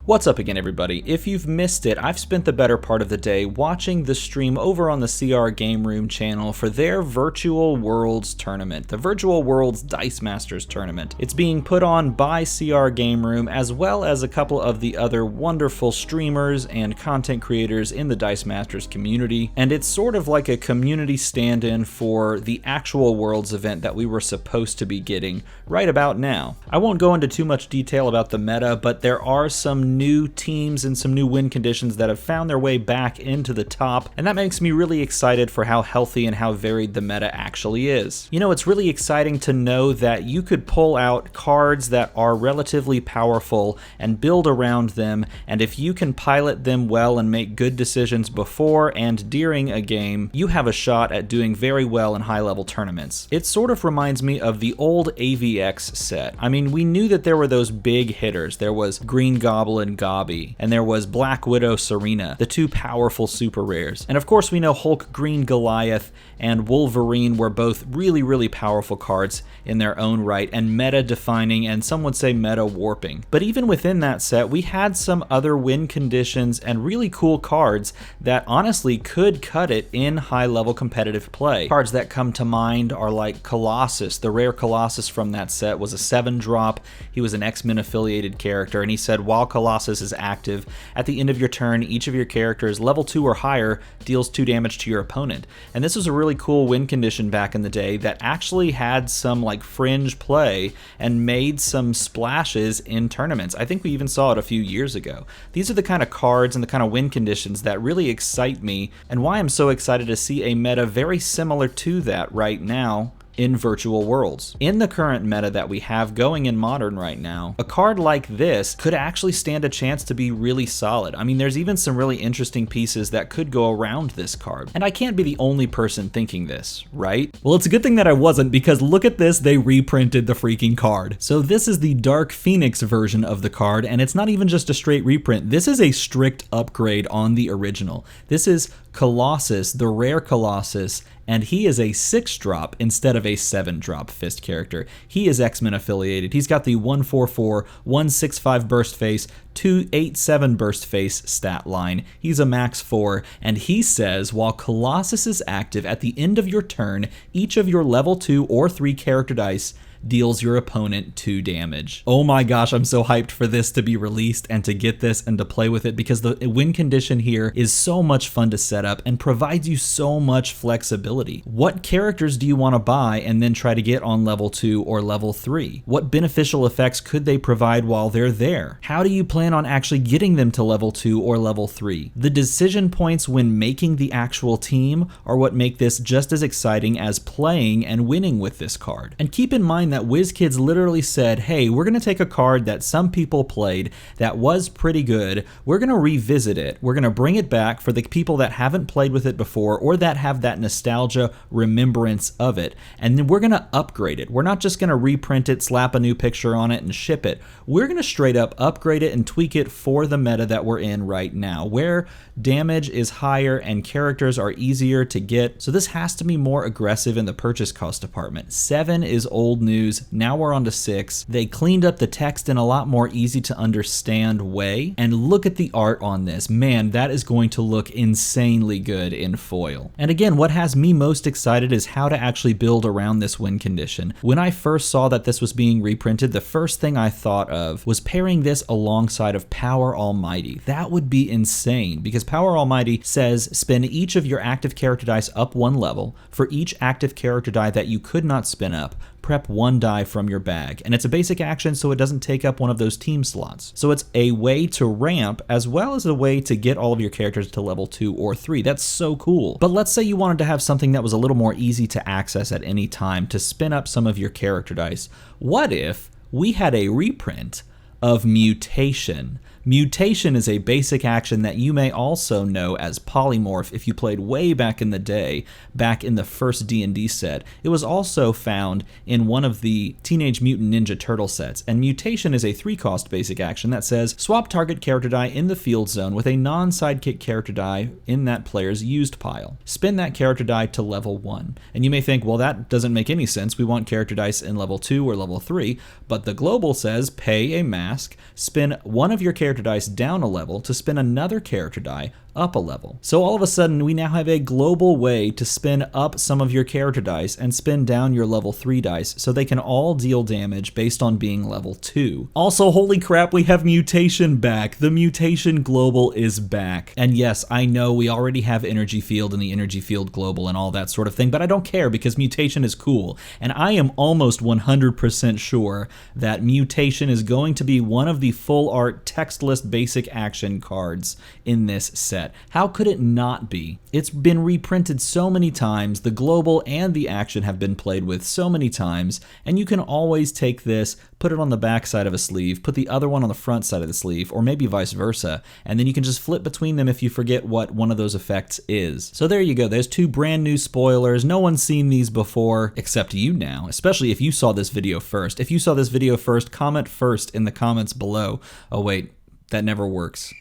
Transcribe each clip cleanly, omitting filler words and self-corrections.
What's up again, everybody? If you've missed it, I've spent the better part of the day watching the stream over on the CR Game Room channel for their Virtual Worlds tournament, the Virtual Worlds Dice Masters tournament. It's being put on by CR Game Room as well as a couple of the other wonderful streamers and content creators in the Dice Masters community, and it's sort of like a community stand-in for the actual Worlds event that we were supposed to be getting right about now. I won't go into too much detail about the meta, but there are some new teams and some new win conditions that have found their way back into the top, and that makes me really excited for how healthy and how varied the meta actually is. You know, it's really exciting to know that you could pull out cards that are relatively powerful and build around them, and if you can pilot them well and make good decisions before and during a game, you have a shot at doing very well in high-level tournaments. It sort of reminds me of the old AVX set. I mean, we knew that there were those big hitters. There was Green Goblin Gobby, and there was Black Widow Serena, the two powerful super rares. And of course we know Hulk Green Goliath and Wolverine were both really powerful cards in their own right, and meta defining, and some would say meta warping. But even within that set, we had some other win conditions and really cool cards that honestly could cut it in high level competitive play. Cards that come to mind are like Colossus. The rare Colossus from that set was a 7-drop. He was an X-Men affiliated character, and he said while Colossus is active, at the end of your turn, each of your characters level 2 or higher deals 2 damage to your opponent. And this was a really cool win condition back in the day that actually had some like fringe play and made some splashes in tournaments. I think we even saw it a few years ago. These are the kind of cards and the kind of win conditions that really excite me, and why I'm so excited to see a meta very similar to that right now in Virtual Worlds. In the current meta that we have going in Modern right now, a card like this could actually stand a chance to be really solid. I mean, there's even some really interesting pieces that could go around this card. And I can't be the only person thinking this, right? Well, it's a good thing that I wasn't, because look at this, they reprinted the freaking card. So this is the Dark Phoenix version of the card, and it's not even just a straight reprint. This is a strict upgrade on the original. This is Colossus, the rare Colossus, and he is a 6-drop instead of a 7-drop fist character. He is X-Men affiliated. He's got the 144, 165 burst face, 287 burst face stat line. He's a max 4, and he says while Colossus is active at the end of your turn, each of your level 2 or 3 character dice deals your opponent 2 damage. Oh my gosh, I'm so hyped for this to be released and to get this and to play with it, because the win condition here is so much fun to set up and provides you so much flexibility. What characters do you want to buy and then try to get on level 2 or level 3? What beneficial effects could they provide while they're there? How do you plan on actually getting them to level 2 or level 3? The decision points when making the actual team are what make this just as exciting as playing and winning with this card. And keep in mind that WizKids literally said, hey, we're going to take a card that some people played that was pretty good, we're going to revisit it, we're going to bring it back for the people that haven't played with it before or that have that nostalgia remembrance of it, and then we're going to upgrade it. We're not just going to reprint it, slap a new picture on it, and ship it. We're going to straight up upgrade it and tweak it for the meta that we're in right now, where damage is higher and characters are easier to get, so this has to be more aggressive in the purchase cost department. 7 is old news. Now we're on to 6. They cleaned up the text in a lot more easy to understand way, and look at the art on this. Man, that is going to look insanely good in foil. And again, what has me most excited is how to actually build around this win condition. When I first saw that this was being reprinted, the first thing I thought of was pairing this alongside of Power Almighty. That would be insane, because Power Almighty says spin each of your active character dice up 1 level. For each active character die that you could not spin up, prep 1 die from your bag. And it's a basic action, so it doesn't take up one of those team slots. So it's a way to ramp as well as a way to get all of your characters to level 2 or 3. That's so cool. But let's say you wanted to have something that was a little more easy to access at any time to spin up some of your character dice. What if we had a reprint of Mutation? Mutation is a basic action that you may also know as Polymorph if you played way back in the day, back in the first D&D set. It was also found in one of the Teenage Mutant Ninja Turtle sets, and Mutation is a 3-cost basic action that says swap target character die in the field zone with a non-sidekick character die in that player's used pile. Spin that character die to level 1. And you may think, well, that doesn't make any sense. We want character dice in level 2 or level 3, but the global says pay a mask, spin one of your character character dice down a level to spin another character die up a level. So all of a sudden, we now have a global way to spin up some of your character dice and spin down your level 3 dice so they can all deal damage based on being level 2. Also, holy crap, we have Mutation back. The Mutation Global is back. And yes, I know we already have Energy Field and the Energy Field Global and all that sort of thing, but I don't care because Mutation is cool. And I am almost 100% sure that Mutation is going to be one of the full art text-less basic action cards in this set. How could it not be? It's been reprinted so many times, the global and the action have been played with so many times, and you can always take this, put it on the back side of a sleeve, put the other one on the front side of the sleeve, or maybe vice versa, and then you can just flip between them if you forget what one of those effects is. So there you go, there's 2 brand new spoilers. No one's seen these before, except you now, especially if you saw this video first. If you saw this video first, comment first in the comments below. Oh wait, that never works.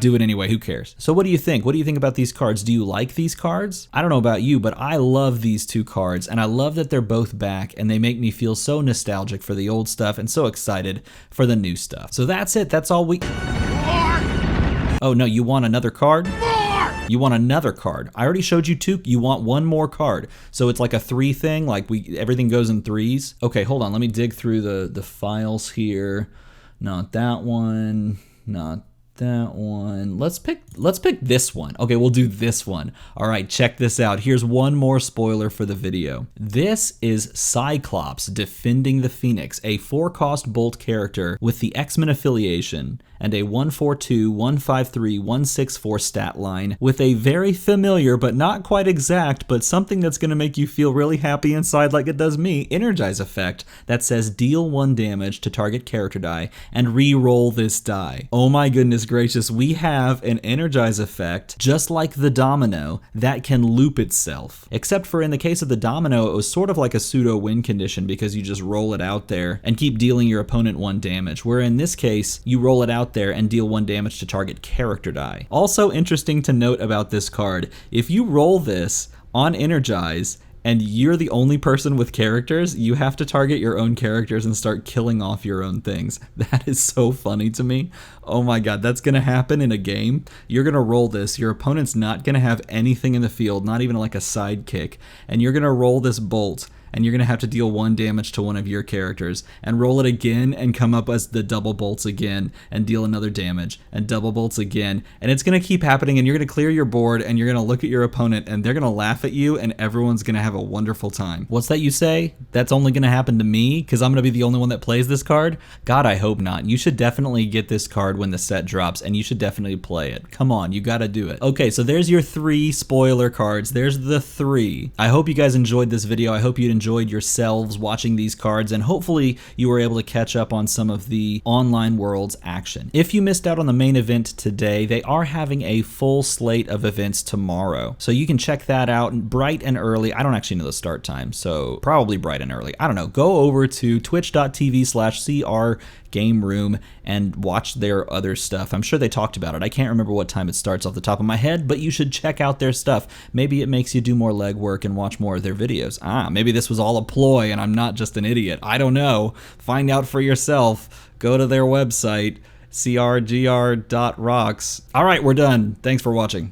Do it anyway, who cares? So what do you think? What do you think about these cards? Do you like these cards? I don't know about you, but I love these 2 cards, and I love that they're both back, and they make me feel so nostalgic for the old stuff and so excited for the new stuff. So that's it, that's all we... Oh no, you want another card? You want another card. I already showed you 2, you want 1 more card. So it's like a 3 thing, like everything goes in 3s. Okay, hold on, let me dig through the files here. Not that one, not that one. Let's pick this one. Okay, we'll do this one. All right, check this out. Here's one more spoiler for the video. This is Cyclops defending the Phoenix, a 4-cost bolt character with the X-Men affiliation and a 142, 153, 164 stat line with a very familiar but not quite exact but something that's going to make you feel really happy inside like it does me, energize effect that says deal 1 damage to target character die and re-roll this die. Oh my goodness gracious, we have an energize effect just like the domino that can loop itself. Except for in the case of the domino, it was sort of like a pseudo win condition because you just roll it out there and keep dealing your opponent 1 damage, where in this case, you roll it out there and deal 1 damage to target character die. Also interesting to note about this card, if you roll this on Energize and you're the only person with characters, you have to target your own characters and start killing off your own things. That is so funny to me. Oh my god, that's gonna happen in a game. You're gonna roll this, your opponent's not gonna have anything in the field, not even like a sidekick, and you're gonna roll this bolt, and you're going to have to deal 1 damage to one of your characters, and roll it again and come up as the double bolts again, and deal another damage, and double bolts again, and it's going to keep happening, and you're going to clear your board, and you're going to look at your opponent, and they're going to laugh at you, and everyone's going to have a wonderful time. What's that you say? That's only going to happen to me, because I'm going to be the only one that plays this card? God, I hope not. You should definitely get this card when the set drops, and you should definitely play it. Come on, you got to do it. Okay, so there's your 3 spoiler cards. There's the 3. I hope you guys enjoyed this video. I hope you enjoyed yourselves watching these cards, and hopefully you were able to catch up on some of the online world's action. If you missed out on the main event today, they are having a full slate of events tomorrow, so you can check that out bright and early. I don't actually know the start time, so probably bright and early. I don't know. Go over to twitch.tv/CRGameroom and watch their other stuff. I'm sure they talked about it. I can't remember what time it starts off the top of my head, but you should check out their stuff. Maybe it makes you do more legwork and watch more of their videos. Maybe this was all a ploy and I'm not just an idiot. I don't know. Find out for yourself. Go to their website, crgr.rocks. All right, we're done. Thanks for watching.